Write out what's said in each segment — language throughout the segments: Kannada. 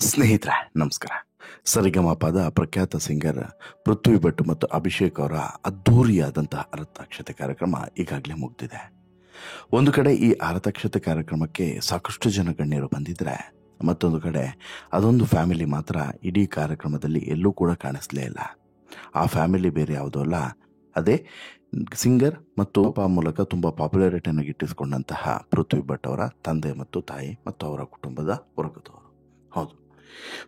ಸ್ನೇಹಿತರೆ ನಮಸ್ಕಾರ. ಸರಿಗಮಪದ ಪ್ರಖ್ಯಾತ ಸಿಂಗರ್ ಪೃಥ್ವಿ ಭಟ್ ಮತ್ತು ಅಭಿಷೇಕ್ ಅವರ ಅದ್ಧೂರಿಯಾದಂತಹ ಆರತಕ್ಷತೆ ಕಾರ್ಯಕ್ರಮ ಈಗಾಗಲೇ ಮುಗಿದಿದೆ. ಒಂದು ಕಡೆ ಈ ಆರತಕ್ಷತೆ ಕಾರ್ಯಕ್ರಮಕ್ಕೆ ಸಾಕಷ್ಟು ಜನ ಗಣ್ಯರು ಬಂದಿದ್ರೆ, ಮತ್ತೊಂದು ಕಡೆ ಅದೊಂದು ಫ್ಯಾಮಿಲಿ ಮಾತ್ರ ಇಡೀ ಕಾರ್ಯಕ್ರಮದಲ್ಲಿ ಎಲ್ಲೂ ಕೂಡ ಕಾಣಿಸ್ಲೇ ಇಲ್ಲ. ಆ ಫ್ಯಾಮಿಲಿ ಬೇರೆ ಯಾವುದೂ ಅಲ್ಲ, ಅದೇ ಸಿಂಗರ್ ಮತ್ತು ಮೂಲಕ ತುಂಬ ಪಾಪ್ಯುಲಾರಿಟಿಯನ್ನು ಗಿಟ್ಟಿಸಿಕೊಂಡಂತಹ ಪೃಥ್ವಿ ಭಟ್ ಅವರ ತಂದೆ ಮತ್ತು ತಾಯಿ ಮತ್ತು ಅವರ ಕುಟುಂಬದ ವರ್ಗದವರು. ಹೌದು,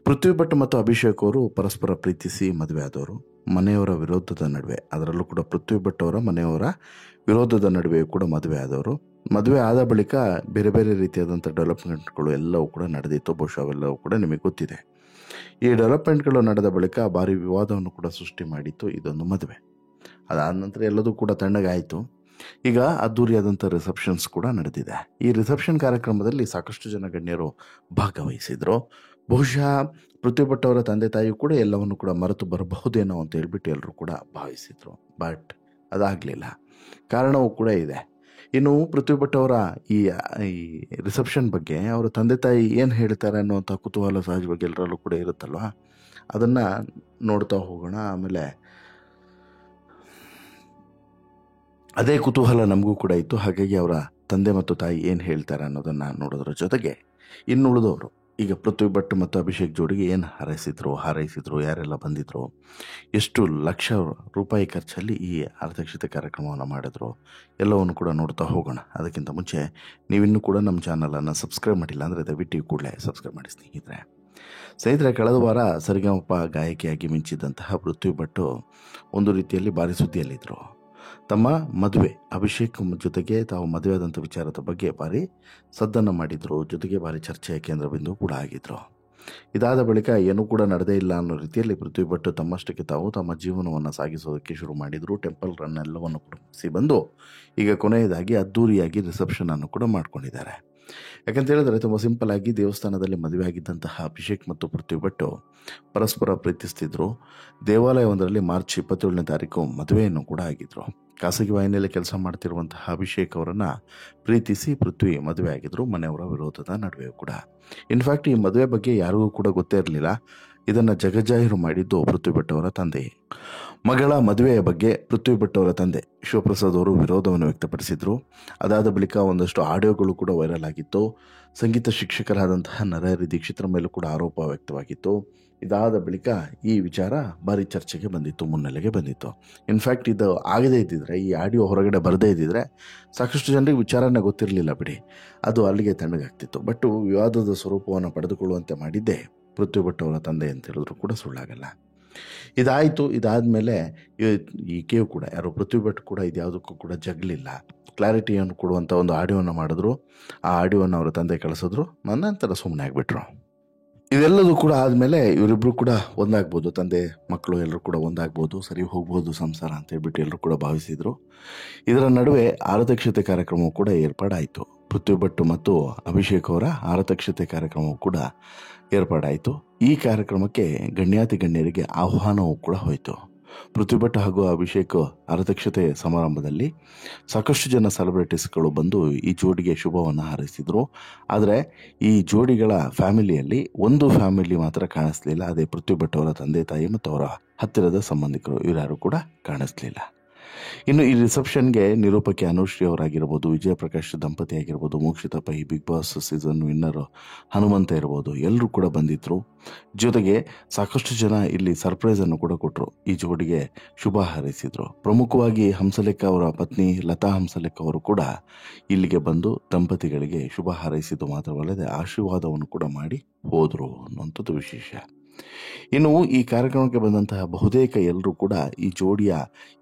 ಪೃಥ್ವಿ ಭಟ್ ಮತ್ತು ಅಭಿಷೇಕ್ ಅವರು ಪರಸ್ಪರ ಪ್ರೀತಿಸಿ ಮದುವೆ ಆದವರು. ಮನೆಯವರ ವಿರೋಧದ ನಡುವೆ, ಅದರಲ್ಲೂ ಕೂಡ ಪೃಥ್ವಿ ಭಟ್ ಅವರ ಮನೆಯವರ ವಿರೋಧದ ನಡುವೆ ಕೂಡ ಮದುವೆ ಆದವರು. ಮದುವೆ ಆದ ಬಳಿಕ ಬೇರೆ ಬೇರೆ ರೀತಿಯಾದಂಥ ಡೆವಲಪ್ಮೆಂಟ್ಗಳು ಎಲ್ಲವೂ ಕೂಡ ನಡೆದಿತ್ತು. ಬಹುಶಃ ಅವೆಲ್ಲವೂ ಕೂಡ ನಿಮಗೆ ಗೊತ್ತಿದೆ. ಈ ಡೆವಲಪ್ಮೆಂಟ್ಗಳು ನಡೆದ ಬಳಿಕ ಭಾರಿ ವಿವಾದವನ್ನು ಕೂಡ ಸೃಷ್ಟಿ ಮಾಡಿತ್ತು ಇದೊಂದು ಮದುವೆ. ಅದಾದ ನಂತರ ಎಲ್ಲದೂ ಕೂಡ ತಣ್ಣಗಾಯಿತು. ಈಗ ಅದ್ದೂರಿಯಾದಂಥ ರಿಸೆಪ್ಷನ್ಸ್ ಕೂಡ ನಡೆದಿದೆ. ಈ ರಿಸೆಪ್ಷನ್ ಕಾರ್ಯಕ್ರಮದಲ್ಲಿ ಸಾಕಷ್ಟು ಜನ ಗಣ್ಯರು ಭಾಗವಹಿಸಿದ್ರು. ಬಹುಶಃ ಪೃಥ್ವಿ ಭಟ್ ಅವರ ತಂದೆ ತಾಯಿಯು ಕೂಡ ಎಲ್ಲವನ್ನು ಕೂಡ ಮರೆತು ಬರಬಹುದೇನೋ ಅಂತ ಹೇಳ್ಬಿಟ್ಟು ಎಲ್ಲರೂ ಕೂಡ ಭಾವಿಸಿದ್ರು. ಬಟ್ ಅದಾಗಲಿಲ್ಲ. ಕಾರಣವೂ ಕೂಡ ಇದೆ. ಇನ್ನು ಪೃಥ್ವಿ ಭಟ್ ಅವರ ಈ ರಿಸೆಪ್ಷನ್ ಬಗ್ಗೆ ಅವರ ತಂದೆ ತಾಯಿ ಏನು ಹೇಳ್ತಾರೆ ಅನ್ನುವಂಥ ಕುತೂಹಲ ಸಹಜವಾಗಿ ಎಲ್ಲರಲ್ಲೂ ಕೂಡ ಇರುತ್ತಲ್ವ, ಅದನ್ನು ನೋಡ್ತಾ ಹೋಗೋಣ. ಆಮೇಲೆ ಅದೇ ಕುತೂಹಲ ನಮಗೂ ಕೂಡ ಇತ್ತು. ಹಾಗಾಗಿ ಅವರ ತಂದೆ ಮತ್ತು ತಾಯಿ ಏನು ಹೇಳ್ತಾರೆ ಅನ್ನೋದನ್ನು ನೋಡೋದ್ರ ಜೊತೆಗೆ ಇನ್ನುಳಿದವರು ಈಗ ಪೃಥ್ವಿ ಭಟ್ ಮತ್ತು ಅಭಿಷೇಕ್ ಜೋಡಿಗೆ ಏನು ಹಾರೈಸಿದ್ರು, ಯಾರೆಲ್ಲ ಬಂದಿದ್ರು, ಎಷ್ಟು ಲಕ್ಷ ರೂಪಾಯಿ ಖರ್ಚಲ್ಲಿ ಈ ಆರತಕ್ಷತೆ ಕಾರ್ಯಕ್ರಮವನ್ನು ಮಾಡಿದ್ರು, ಎಲ್ಲವನ್ನು ಕೂಡ ನೋಡ್ತಾ ಹೋಗೋಣ. ಅದಕ್ಕಿಂತ ಮುಂಚೆ ನೀವಿನ್ನೂ ಕೂಡ ನಮ್ಮ ಚಾನಲನ್ನು ಸಬ್ಸ್ಕ್ರೈಬ್ ಮಾಡಿಲ್ಲ ಅಂದರೆ ದಯವಿಟ್ಟು ಕೂಡಲೇ ಸಬ್ಸ್ಕ್ರೈಬ್ ಮಾಡಿ ಸ್ನೇಹಿತರೆ. ಕಳೆದ ವಾರ ಸರಿಗಮಪ ಗಾಯಕಿಯಾಗಿ ಮಿಂಚಿದಂತಹ ಪೃಥ್ವಿ ಭಟ್ ಒಂದು ರೀತಿಯಲ್ಲಿ ಭಾರಿ ಸುದ್ದಿಯಲ್ಲಿದ್ದರು. ತಮ್ಮ ಮದುವೆ ಅಭಿಷೇಕ್ ಜೊತೆಗೆ ತಾವು ಮದುವೆ ಆದಂಥ ವಿಚಾರದ ಬಗ್ಗೆ ಭಾರಿ ಸದ್ದನ್ನು ಮಾಡಿದರು. ಜೊತೆಗೆ ಭಾರಿ ಚರ್ಚೆಯ ಕೇಂದ್ರ ಬಿಂದು ಕೂಡ ಆಗಿದ್ರು. ಇದಾದ ಬಳಿಕ ಏನೂ ಕೂಡ ನಡೆದೇ ಇಲ್ಲ ಅನ್ನೋ ರೀತಿಯಲ್ಲಿ ಪೃಥ್ವಿ ಭಟ್ ತಮ್ಮಷ್ಟಕ್ಕೆ ತಾವು ತಮ್ಮ ಜೀವನವನ್ನು ಸಾಗಿಸೋದಕ್ಕೆ ಶುರು ಮಾಡಿದರು. ಟೆಂಪಲ್ ರನ್ ಎಲ್ಲವನ್ನು ಕೂಡ ಮುಗಿಸಿ ಬಂದು ಈಗ ಕೊನೆಯದಾಗಿ ಅದ್ದೂರಿಯಾಗಿ ರಿಸೆಪ್ಷನನ್ನು ಕೂಡ ಮಾಡ್ಕೊಂಡಿದ್ದಾರೆ. ಯಾಕಂತ ಹೇಳಿದ್ರೆ ತುಂಬ ಸಿಂಪಲ್ ಆಗಿ ದೇವಸ್ಥಾನದಲ್ಲಿ ಮದುವೆ ಆಗಿದ್ದಂತಹ ಅಭಿಷೇಕ್ ಮತ್ತು ಪೃಥ್ವಿ ಭಟ್ ಪರಸ್ಪರ ಪ್ರೀತಿಸ್ತಿದ್ರು. ದೇವಾಲಯವೊಂದರಲ್ಲಿ ಮಾರ್ಚ್ 27ನೇ ತಾರೀಕು ಮದುವೆಯನ್ನು ಕೂಡ ಆಗಿದ್ರು. ಖಾಸಗಿ ವಾಹಿನಿಯಲ್ಲಿ ಕೆಲಸ ಮಾಡ್ತಿರುವಂತಹ ಅಭಿಷೇಕ್ ಅವರನ್ನು ಪ್ರೀತಿಸಿ ಪೃಥ್ವಿ ಮದುವೆ ಆಗಿದ್ರು, ಮನೆಯವರ ವಿರೋಧದ ನಡುವೆಯೂ ಕೂಡ. ಇನ್ಫ್ಯಾಕ್ಟ್ ಈ ಮದುವೆ ಬಗ್ಗೆ ಯಾರಿಗೂ ಕೂಡ ಗೊತ್ತೇ ಇರಲಿಲ್ಲ. ಇದನ್ನು ಜಗಜ್ಜಾಹೀರು ಮಾಡಿದ್ದು ಪೃಥ್ವಿ ಭಟ್ ಅವರ ತಂದೆ. ಮಗಳ ಮದುವೆಯ ಬಗ್ಗೆ ಪೃಥ್ವಿ ಭಟ್ ಅವರ ತಂದೆ ಶಿವಪ್ರಸಾದ್ ಅವರು ವಿರೋಧವನ್ನು ವ್ಯಕ್ತಪಡಿಸಿದರು. ಅದಾದ ಬಳಿಕ ಒಂದಷ್ಟು ಆಡಿಯೋಗಳು ಕೂಡ ವೈರಲ್ ಆಗಿತ್ತು. ಸಂಗೀತ ಶಿಕ್ಷಕರಾದಂತಹ ನರಹರಿ ದೀಕ್ಷಿತರ ಮೇಲೂ ಕೂಡ ಆರೋಪ ವ್ಯಕ್ತವಾಗಿತ್ತು. ಇದಾದ ಬಳಿಕ ಈ ವಿಚಾರ ಭಾರಿ ಚರ್ಚೆಗೆ ಬಂದಿತ್ತು, ಮುನ್ನೆಲೆಗೆ ಬಂದಿತ್ತು. ಇನ್ಫ್ಯಾಕ್ಟ್ ಇದು ಆಗದೇ ಇದ್ದಿದ್ರೆ, ಈ ಆಡಿಯೋ ಹೊರಗಡೆ ಬರದೇ ಇದ್ದಿದ್ರೆ ಸಾಕಷ್ಟು ಜನರಿಗೆ ವಿಚಾರನೇ ಗೊತ್ತಿರಲಿಲ್ಲ ಬಿಡಿ, ಅದು ಅಲ್ಲಿಗೆ ತಣ್ಣಗಾಗ್ತಿತ್ತು. ಬಟ್ ವಿವಾದದ ಸ್ವರೂಪವನ್ನು ಪಡೆದುಕೊಳ್ಳುವಂತೆ ಮಾಡಿದ್ದೇ ಪೃಥ್ವಿ ಭಟ್ ಅವರ ತಂದೆ ಅಂತ ಹೇಳಿದ್ರು ಕೂಡ ಸುಳ್ಳಾಗಲ್ಲ. ಇದಾಯಿತು. ಇದಾದಮೇಲೆ ಈಕೆಯೂ ಕೂಡ, ಯಾರು ಪೃಥ್ವಿ ಭಟ್ ಕೂಡ ಇದ್ಯಾವುದಕ್ಕೂ ಕೂಡ ಜಗ್ಲಿಲ್ಲ. ಕ್ಲಾರಿಟಿಯನ್ನು ಕೊಡುವಂಥ ಒಂದು ಆಡಿಯೋವನ್ನು ಮಾಡಿದ್ರು. ಆ ಆಡಿಯೋವನ್ನು ಅವರ ತಂದೆ ಕಳಿಸಿದ್ರು. ನಂತರ ಸುಮ್ಮನೆ ಆಗಿಬಿಟ್ರು. ಇದೆಲ್ಲದೂ ಕೂಡ ಆದಮೇಲೆ ಇವರಿಬ್ಬರು ಕೂಡ ಒಂದಾಗ್ಬೋದು, ತಂದೆ ಮಕ್ಕಳು ಎಲ್ಲರೂ ಕೂಡ ಒಂದಾಗ್ಬೋದು, ಸರಿ ಹೋಗ್ಬೋದು ಸಂಸಾರ ಅಂತ ಹೇಳ್ಬಿಟ್ಟು ಎಲ್ಲರೂ ಕೂಡ ಭಾವಿಸಿದರು. ಇದರ ನಡುವೆ ಆರತಕ್ಷತೆ ಕಾರ್ಯಕ್ರಮವೂ ಕೂಡ ಏರ್ಪಾಡಾಯಿತು. ಪೃಥ್ವಿ ಭಟ್ ಮತ್ತು ಅಭಿಷೇಕ್ ಅವರ ಆರತಕ್ಷತೆ ಕಾರ್ಯಕ್ರಮವೂ ಕೂಡ ಏರ್ಪಾಡಾಯಿತು. ಈ ಕಾರ್ಯಕ್ರಮಕ್ಕೆ ಗಣ್ಯಾತಿ ಗಣ್ಯರಿಗೆ ಆಹ್ವಾನವೂ ಕೂಡ ಹೋಯಿತು. ಪೃಥ್ವಿ ಭಟ್ ಹಾಗೂ ಅಭಿಷೇಕ್ ಆರತಕ್ಷತೆ ಸಮಾರಂಭದಲ್ಲಿ ಸಾಕಷ್ಟು ಜನ ಸೆಲೆಬ್ರಿಟೀಸ್ಗಳು ಬಂದು ಈ ಜೋಡಿಗೆ ಶುಭವನ್ನು ಹಾರೈಸಿದರು. ಆದರೆ ಈ ಜೋಡಿಗಳ ಫ್ಯಾಮಿಲಿಯಲ್ಲಿ ಒಂದು ಫ್ಯಾಮಿಲಿ ಮಾತ್ರ ಕಾಣಿಸ್ಲಿಲ್ಲ. ಅದೇ ಪೃಥ್ವಿ ಭಟ್ ಅವರ ತಂದೆ ತಾಯಿ ಮತ್ತು ಅವರ ಹತ್ತಿರದ ಸಂಬಂಧಿಕರು, ಇವರ್ಯಾರು ಕೂಡ ಕಾಣಿಸ್ಲಿಲ್ಲ. ಇನ್ನು ಈ ರಿಸೆಪ್ಷನ್ಗೆ ನಿರೂಪಕಿ ಅನುಶ್ರೀ ಅವರಾಗಿರ್ಬೋದು, ವಿಜಯ ಪ್ರಕಾಶ್ ದಂಪತಿ ಆಗಿರ್ಬೋದು, Mokshitha Pai, Bigg Boss season winner Hanumantha ಇರ್ಬೋದು, ಎಲ್ಲರೂ ಕೂಡ ಬಂದಿದ್ರು. ಜೊತೆಗೆ ಸಾಕಷ್ಟು ಜನ ಇಲ್ಲಿ ಸರ್ಪ್ರೈಸನ್ನು ಕೂಡ ಕೊಟ್ಟರು, ಈ ಜೋಡಿಗೆ ಶುಭ ಹಾರೈಸಿದ್ರು. ಪ್ರಮುಖವಾಗಿ ಹಂಸಲೇಖ ಅವರ ಪತ್ನಿ ಲತಾ ಹಂಸಲೇಖ ಅವರು ಕೂಡ ಇಲ್ಲಿಗೆ ಬಂದು ದಂಪತಿಗಳಿಗೆ ಶುಭ ಹಾರೈಸಿದ್ದು ಮಾತ್ರವಲ್ಲದೆ ಆಶೀರ್ವಾದವನ್ನು ಕೂಡ ಮಾಡಿ ಹೋದರು ಅನ್ನುವಂಥದ್ದು ವಿಶೇಷ. ಇನ್ನು ಈ ಕಾರ್ಯಕ್ರಮಕ್ಕೆ ಬಂದಂತಹ ಬಹುತೇಕ ಎಲ್ಲರೂ ಕೂಡ ಈ ಜೋಡಿಯ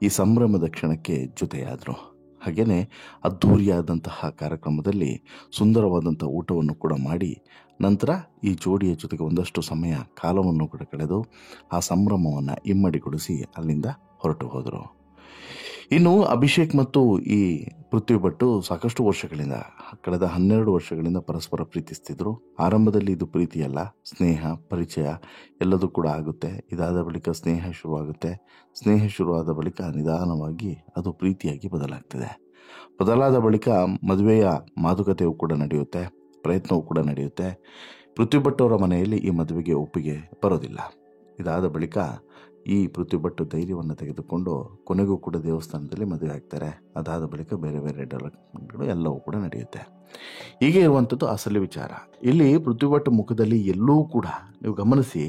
ಈ ಸಂಭ್ರಮದ ಕ್ಷಣಕ್ಕೆ ಜೊತೆಯಾದರು. ಹಾಗೆಯೇ ಅದ್ಧೂರಿಯಾದಂತಹ ಕಾರ್ಯಕ್ರಮದಲ್ಲಿ ಸುಂದರವಾದಂಥ ಊಟವನ್ನು ಕೂಡ ಮಾಡಿ ನಂತರ ಈ ಜೋಡಿಯ ಜೊತೆಗೆ ಒಂದಷ್ಟು ಸಮಯ ಕಾಲವನ್ನು ಕೂಡ ಕಳೆದು ಆ ಸಂಭ್ರಮವನ್ನು ಇಮ್ಮಡಿಗೊಳಿಸಿ ಅಲ್ಲಿಂದ ಹೊರಟು ಹೋದರು. ಇನ್ನು ಅಭಿಷೇಕ್ ಮತ್ತು ಈ ಪೃಥ್ವಿ ಭಟ್ ಸಾಕಷ್ಟು ವರ್ಷಗಳಿಂದ, ಕಳೆದ 12 ವರ್ಷಗಳಿಂದ ಪರಸ್ಪರ ಪ್ರೀತಿಸ್ತಿದ್ರು. ಆರಂಭದಲ್ಲಿ ಇದು ಪ್ರೀತಿಯಲ್ಲ, ಸ್ನೇಹ, ಪರಿಚಯ ಎಲ್ಲದೂ ಕೂಡ ಆಗುತ್ತೆ. ಇದಾದ ಬಳಿಕ ಸ್ನೇಹ ಶುರುವಾಗುತ್ತೆ. ಸ್ನೇಹ ಶುರುವಾದ ಬಳಿಕ ನಿಧಾನವಾಗಿ ಅದು ಪ್ರೀತಿಯಾಗಿ ಬದಲಾಗ್ತದೆ. ಬದಲಾದ ಬಳಿಕ ಮದುವೆಯ ಮಾತುಕತೆಯೂ ಕೂಡ ನಡೆಯುತ್ತೆ, ಪ್ರಯತ್ನವೂ ಕೂಡ ನಡೆಯುತ್ತೆ. ಪೃಥ್ವಿ ಭಟ್ ಅವರ ಮನೆಯಲ್ಲಿ ಈ ಮದುವೆಗೆ ಒಪ್ಪಿಗೆ ಬರೋದಿಲ್ಲ. ಇದಾದ ಬಳಿಕ ಈ ಪೃಥ್ವಿ ಭಟ್ ಧೈರ್ಯವನ್ನು ತೆಗೆದುಕೊಂಡು ಕೊನೆಗೂ ಕೂಡ ದೇವಸ್ಥಾನದಲ್ಲಿ ಮದುವೆ ಆಗ್ತಾರೆ. ಅದಾದ ಬಳಿಕ ಬೇರೆ ಬೇರೆ ಡೆವಲಪ್ಮೆಂಟ್ಗಳು ಎಲ್ಲವೂ ಕೂಡ ನಡೆಯುತ್ತೆ. ಹೀಗೆ ಇರುವಂಥದ್ದು ಅಸಲಿ ವಿಚಾರ. ಇಲ್ಲಿ ಪೃಥ್ವಿ ಭಟ್ ಮುಖದಲ್ಲಿ ಎಲ್ಲೂ ಕೂಡ ನೀವು ಗಮನಿಸಿ,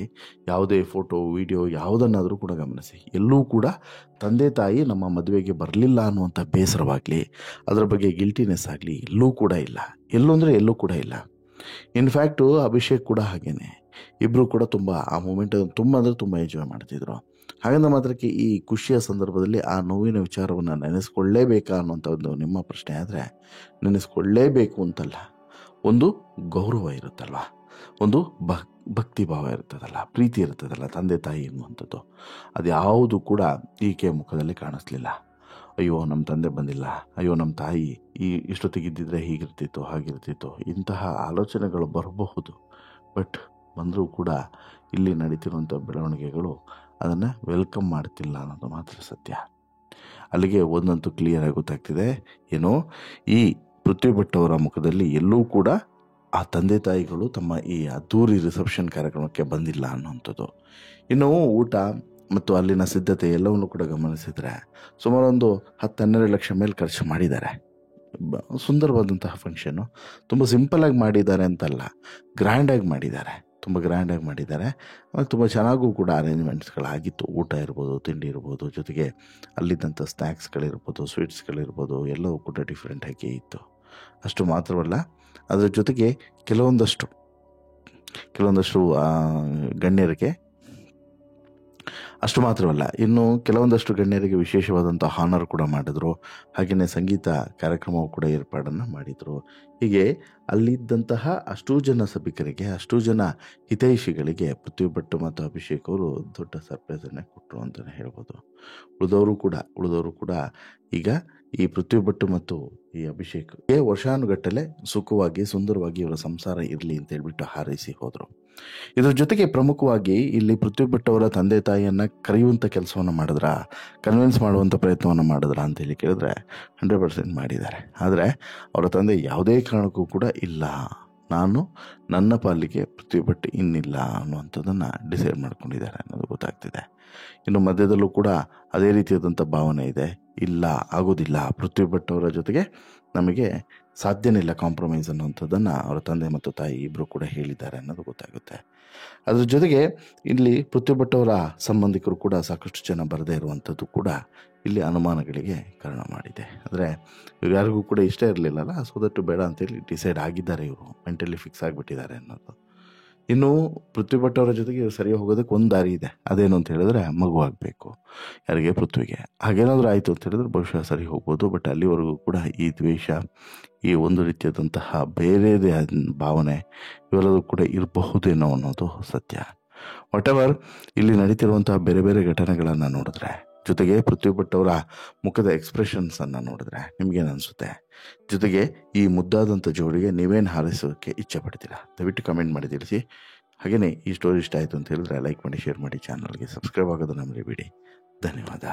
ಯಾವುದೇ ಫೋಟೋ ವಿಡಿಯೋ ಯಾವುದನ್ನಾದರೂ ಕೂಡ ಗಮನಿಸಿ, ಎಲ್ಲೂ ಕೂಡ ತಂದೆ ತಾಯಿ ನಮ್ಮ ಮದುವೆಗೆ ಬರಲಿಲ್ಲ ಅನ್ನುವಂಥ ಬೇಸರವಾಗಲಿ, ಅದರ ಬಗ್ಗೆ ಗಿಲ್ಟಿನೆಸ್ ಆಗಲಿ ಎಲ್ಲೂ ಕೂಡ ಇಲ್ಲ. ಎಲ್ಲೂ ಅಂದರೆ ಎಲ್ಲೂ ಕೂಡ ಇಲ್ಲ. ಇನ್ಫ್ಯಾಕ್ಟು ಅಭಿಷೇಕ್ ಕೂಡ ಹಾಗೇನೆ, ಇಬ್ಬರು ಕೂಡ ತುಂಬ ಆ ಮೂಮೆಂಟ್ ತುಂಬ ಅಂದರೆ ತುಂಬ ಎಂಜಾಯ್ ಮಾಡ್ತಿದ್ರು. ಹಾಗಂದ ಮಾತ್ರಕ್ಕೆ ಈ ಖುಷಿಯ ಸಂದರ್ಭದಲ್ಲಿ ಆ ನೋವಿನ ವಿಚಾರವನ್ನು ನೆನೆಸ್ಕೊಳ್ಳೇಬೇಕಾ ಅನ್ನೋಂಥ ಒಂದು ನಿಮ್ಮ ಪ್ರಶ್ನೆ ಆದರೆ, ನೆನೆಸ್ಕೊಳ್ಳೇಬೇಕು ಅಂತಲ್ಲ, ಒಂದು ಗೌರವ ಇರುತ್ತಲ್ವ, ಒಂದು ಭಕ್ತಿ ಭಾವ ಇರ್ತದಲ್ಲ, ಪ್ರೀತಿ ಇರ್ತದಲ್ಲ ತಂದೆ ತಾಯಿ ಎನ್ನುವಂಥದ್ದು, ಅದು ಯಾವುದು ಕೂಡ ಈಕೆ ಮುಖದಲ್ಲಿ ಕಾಣಿಸ್ಲಿಲ್ಲ. ಅಯ್ಯೋ ನಮ್ಮ ತಂದೆ ಬಂದಿಲ್ಲ, ಅಯ್ಯೋ ನಮ್ಮ ತಾಯಿ ಇಷ್ಟೊತ್ತಿಗಿದ್ದಿದ್ರೆ ಹೀಗಿರ್ತಿತ್ತು ಹಾಗಿರ್ತಿತ್ತು, ಇಂತಹ ಆಲೋಚನೆಗಳು ಬರಬಹುದು. ಬಟ್ ಬಂದರೂ ಕೂಡ ಇಲ್ಲಿ ನಡೀತಿರುವಂಥ ಬೆಳವಣಿಗೆಗಳು ಅದನ್ನು ವೆಲ್ಕಮ್ ಮಾಡ್ತಿಲ್ಲ ಅನ್ನೋದು ಮಾತ್ರ ಸತ್ಯ. ಅಲ್ಲಿಗೆ ಒಂದಂತೂ ಕ್ಲಿಯರಾಗಿ ಗೊತ್ತಾಗ್ತಿದೆ, ಏನೋ ಈ ಪೃಥ್ವಿ ಭಟ್ ಅವರ ಮುಖದಲ್ಲಿ ಎಲ್ಲೂ ಕೂಡ ಆ ತಂದೆ ತಾಯಿಗಳು ತಮ್ಮ ಈ ಅದ್ದೂರಿ ರಿಸೆಪ್ಷನ್ ಕಾರ್ಯಕ್ರಮಕ್ಕೆ ಬಂದಿಲ್ಲ ಅನ್ನುವಂಥದ್ದು. ಇನ್ನು ಊಟ ಮತ್ತು ಅಲ್ಲಿನ ಸಿದ್ಧತೆ ಎಲ್ಲವನ್ನು ಕೂಡ ಗಮನಿಸಿದರೆ ಸುಮಾರು ಒಂದು 10-12 ಲಕ್ಷ ಮೇಲೆ ಖರ್ಚು ಮಾಡಿದ್ದಾರೆ. ಸುಂದರವಾದಂತಹ ಫಂಕ್ಷನ್ನು ತುಂಬ ಸಿಂಪಲಾಗಿ ಮಾಡಿದ್ದಾರೆ ಅಂತಲ್ಲ, ಗ್ರ್ಯಾಂಡಾಗಿ ಮಾಡಿದ್ದಾರೆ, ತುಂಬ ಗ್ರ್ಯಾಂಡಾಗಿ ಮಾಡಿದ್ದಾರೆ. ತುಂಬ ಚೆನ್ನಾಗೂ ಕೂಡ ಅರೇಂಜ್ಮೆಂಟ್ಸ್ಗಳಾಗಿತ್ತು. ಊಟ ಇರ್ಬೋದು, ತಿಂಡಿ ಇರ್ಬೋದು, ಜೊತೆಗೆ ಅಲ್ಲಿದ್ದಂಥ ಸ್ನ್ಯಾಕ್ಸ್ಗಳಿರ್ಬೋದು, ಸ್ವೀಟ್ಸ್ಗಳಿರ್ಬೋದು, ಎಲ್ಲವೂ ಕೂಡ ಡಿಫ್ರೆಂಟಾಗಿ ಇತ್ತು. ಅಷ್ಟು ಮಾತ್ರವಲ್ಲ, ಅದರ ಜೊತೆಗೆ ಕೆಲವೊಂದಷ್ಟು ಗಣ್ಯರಿಗೆ, ಅಷ್ಟು ಮಾತ್ರವಲ್ಲ ಇನ್ನು ಕೆಲವೊಂದಷ್ಟು ಗಣ್ಯರಿಗೆ ವಿಶೇಷವಾದಂಥ ಹಾನರ್ ಕೂಡ ಮಾಡಿದ್ರು. ಹಾಗೆಯೇ ಸಂಗೀತ ಕಾರ್ಯಕ್ರಮವು ಕೂಡ ಏರ್ಪಾಡನ್ನು ಮಾಡಿದರು. ಹೀಗೆ ಅಲ್ಲಿದ್ದಂತಹ ಅಷ್ಟೂ ಜನ ಸಭಿಕರಿಗೆ, ಅಷ್ಟೂ ಜನ ಹಿತೈಷಿಗಳಿಗೆ ಪೃಥ್ವಿ ಭಟ್ ಮತ್ತು ಅಭಿಷೇಕ್ ಅವರು ದೊಡ್ಡ ಸರ್ಪ್ರೈಸನ್ನೇ ಕೊಟ್ಟರು ಅಂತಲೇ ಹೇಳ್ಬೋದು. ಉಳಿದವರು ಕೂಡ ಈಗ ಈ ಪೃಥ್ವಿ ಭಟ್ ಮತ್ತು ಈ ಅಭಿಷೇಕ್ ವರ್ಷಾನುಗಟ್ಟಲೆ ಸುಖವಾಗಿ ಸುಂದರವಾಗಿ ಇವರ ಸಂಸಾರ ಇರಲಿ ಅಂತ ಹೇಳ್ಬಿಟ್ಟು ಹಾರೈಸಿ ಹೋದರು. ಇದರ ಜೊತೆಗೆ ಪ್ರಮುಖವಾಗಿ ಇಲ್ಲಿ ಪೃಥ್ವಿ ಭಟ್ ಅವರ ತಂದೆ ತಾಯಿಯನ್ನು ಕರೆಯುವಂಥ ಕೆಲಸವನ್ನು ಮಾಡಿದ್ರ, ಕನ್ವಿನ್ಸ್ ಮಾಡುವಂಥ ಪ್ರಯತ್ನವನ್ನು ಮಾಡಿದ್ರ ಅಂತೇಳಿ ಕೇಳಿದ್ರೆ 100% ಮಾಡಿದ್ದಾರೆ. ಆದರೆ ಅವರ ತಂದೆ ಯಾವುದೇ ಕಾರಣಕ್ಕೂ ಕೂಡ ಇಲ್ಲ, ನಾನು ನನ್ನ ಪಾಲಿಗೆ ಪೃಥ್ವಿ ಭಟ್ ಇನ್ನಿಲ್ಲ ಅನ್ನುವಂಥದ್ದನ್ನು ಡಿಸೈಡ್ ಮಾಡ್ಕೊಂಡಿದ್ದಾರೆ ಅನ್ನೋದು ಗೊತ್ತಾಗ್ತಿದೆ. ಇನ್ನು ಮಧ್ಯದಲ್ಲೂ ಕೂಡ ಅದೇ ರೀತಿಯಾದಂಥ ಭಾವನೆ ಇದೆ, ಇಲ್ಲ ಆಗೋದಿಲ್ಲ, ಪೃಥ್ವಿ ಭಟ್ ಅವರ ಜೊತೆಗೆ ನಮಗೆ ಸಾಧ್ಯನೇ ಇಲ್ಲ ಕಾಂಪ್ರಮೈಸ್ ಅನ್ನುವಂಥದ್ದನ್ನು ಅವರ ತಂದೆ ಮತ್ತು ತಾಯಿ ಇಬ್ಬರು ಕೂಡ ಹೇಳಿದ್ದಾರೆ ಅನ್ನೋದು ಗೊತ್ತಾಗುತ್ತೆ. ಅದ್ರ ಜೊತೆಗೆ ಇಲ್ಲಿ ಪೃಥ್ವಿ ಭಟ್ ಅವರ ಸಂಬಂಧಿಕರು ಕೂಡ ಸಾಕಷ್ಟು ಜನ ಬರದೇ ಇರುವಂಥದ್ದು ಕೂಡ ಇಲ್ಲಿ ಅನುಮಾನಗಳಿಗೆ ಕಾರಣ ಮಾಡಿದೆ. ಅಂದರೆ ಇವ್ರು ಯಾರಿಗೂ ಕೂಡ ಇಷ್ಟ ಇರಲಿಲ್ಲಲ್ಲ, ಸೋದಟ್ಟು ಬೇಡ ಅಂತೇಳಿ ಡಿಸೈಡ್ ಆಗಿದ್ದಾರೆ, ಇವರು ಮೆಂಟಲಿ ಫಿಕ್ಸ್ ಆಗಿಬಿಟ್ಟಿದ್ದಾರೆ ಅನ್ನೋದು. ಇನ್ನು ಪೃಥ್ವಿ ಭಟ್ ಅವರ ಜೊತೆಗೆ ಸರಿ ಹೋಗೋದಕ್ಕೆ ಒಂದು ದಾರಿ ಇದೆ, ಅದೇನು ಅಂತ ಹೇಳಿದ್ರೆ ಮಗುವಾಗಬೇಕು. ಯಾರಿಗೆ? ಪೃಥ್ವಿಗೆ. ಹಾಗೇನಾದರೂ ಆಯಿತು ಅಂತ ಹೇಳಿದ್ರೆ ಬಹುಶಃ ಸರಿ ಹೋಗ್ಬೋದು. ಬಟ್ ಅಲ್ಲಿವರೆಗೂ ಕೂಡ ಈ ದ್ವೇಷ, ಈ ಒಂದು ರೀತಿಯಾದಂತಹ ಬೇರೆದೇ ಭಾವನೆ ಇವೆಲ್ಲದೂ ಕೂಡ ಇರಬಹುದೇನೋ ಅನ್ನೋದು ಸತ್ಯ. ವಾಟೆವರ್ ಇಲ್ಲಿ ನಡೀತಿರುವಂತಹ ಬೇರೆ ಬೇರೆ ಘಟನೆಗಳನ್ನು ನೋಡಿದ್ರೆ, ಜೊತೆಗೆ ಪೃಥ್ವಿ ಭಟ್ ಅವರ ಮುಖದ ಎಕ್ಸ್ಪ್ರೆಷನ್ಸನ್ನು ನೋಡಿದ್ರೆ ನಿಮಗೇನು ಅನಿಸುತ್ತೆ? ಜೊತೆಗೆ ಈ ಮುದ್ದಾದಂಥ ಜೋಡಿಗೆ ನೀವೇನು ಹಾರೈಸೋದಕ್ಕೆ ಇಚ್ಛೆ ಪಡ್ತೀರಾ? ದಯವಿಟ್ಟು ಕಮೆಂಟ್ ಮಾಡಿ ತಿಳಿಸಿ. ಹಾಗೆಯೇ ಈ ಸ್ಟೋರಿ ಇಷ್ಟ ಆಯಿತು ಅಂತ ಹೇಳಿದ್ರೆ ಲೈಕ್ ಮಾಡಿ, ಶೇರ್ ಮಾಡಿ, ಚಾನಲ್ಗೆ ಸಬ್ಸ್ಕ್ರೈಬ್ ಆಗೋದನ್ನು ಮರಿಬೇಡಿ. ಧನ್ಯವಾದ.